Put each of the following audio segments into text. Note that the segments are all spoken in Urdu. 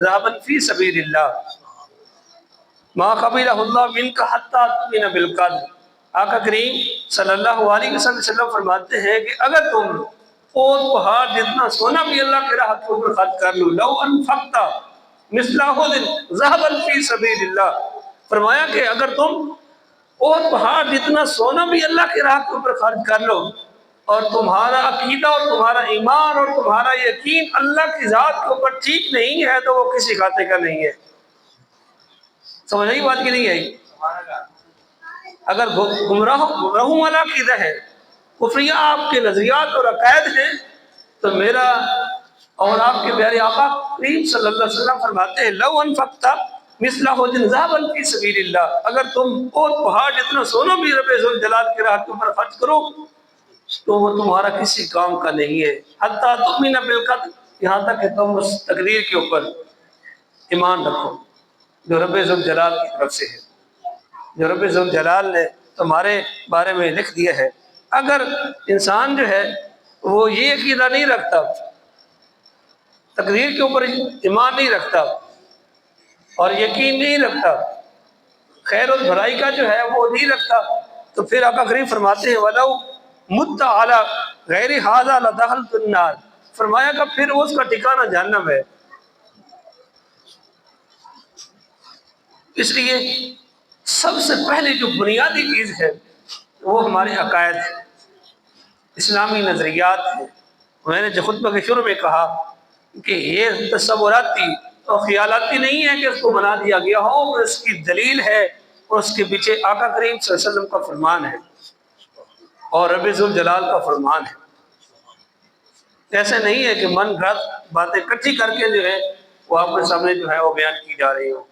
ذهبا في سبيل الله ما قبلہ اللہ منک حتی تؤمن بالقدر۔ آقا کریم صلی اللہ علیہ وسلم فرماتے ہیں کہ اگر تم احد پہاڑ جتنا سونا بھی اللہ کے راہ کے اوپر خرچ کر لو، لو انفقت مثل احد ذهبا في سبيل اللہ، فرمایا کہ اگر تم احد پہاڑ جتنا سونا بھی اللہ کے راہ کے اوپر خرچ کر لو اور تمہارا عقیدہ اور تمہارا ایمان اور تمہارا یقین اللہ کی ذات کے اوپر ٹھیک نہیں ہے تو وہ کسی کھاتے کا نہیں ہے۔ سمجھ آئی بات کی نہیں آئی؟ اگر گمراہوں والا عقیدہ ہے، کفریہ آپ کے نظریات اور عقائد ہیں، تو میرا اور آپ کے پیارے آقا کریم صلی اللہ علیہ وسلم فرماتے ہیں لو انفقت مثل احد ذهبا في سبيل اللہ، اگر تم احد پہاڑ جتنا سونا بھی رب ذوالجلال کے راہ کے اوپر خرچ کرو تو وہ تمہارا کسی کام کا نہیں ہے۔ حتی تؤمن بالقدر، یہاں تک کہ تم اس تقدیر کے اوپر ایمان رکھو جو رب ذوالجلال کی طرف سے ہے، جو رب ذوالجلال نے تمہارے بارے میں لکھ دیا ہے۔ اگر انسان جو ہے وہ یہ عقیدہ نہیں رکھتا، تقدیر کے اوپر ایمان نہیں رکھتا اور یقین نہیں رکھتا، خیر و بھلائی کا جو ہے وہ نہیں رکھتا، تو پھر آقا کریم فرماتے ہیں وَلَوْ مُتَّ عَلَى غَيْرِ هَذَا لَدَخَلْتُ النَّارِ، فرمایا کہ پھر اس کا ٹھکانہ جہنم ہے۔ اس لیے سب سے پہلے جو بنیادی چیز ہے وہ ہمارے عقائد ہیں، اسلامی نظریات ہیں۔ میں نے جو خطبہ کے شروع میں کہا کہ یہ تصوراتی اور خیالاتی نہیں ہے کہ اس کو بنا دیا گیا ہو، اور اس کی دلیل ہے اور اس کے پیچھے آقا کریم صلی اللہ علیہ وسلم کا فرمان ہے اور رب ذوالجلال کا فرمان ہے۔ ایسے نہیں ہے کہ من گھڑت باتیں اکٹھی کر کے جو ہے وہ آپ کے سامنے جو ہے وہ بیان کی جا رہی ہو۔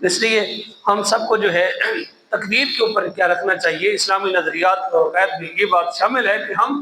اس لیے ہم سب کو جو ہے تقدیر کے اوپر کیا رکھنا چاہیے، اسلامی نظریات اور عقائد میں یہ بات شامل ہے کہ ہم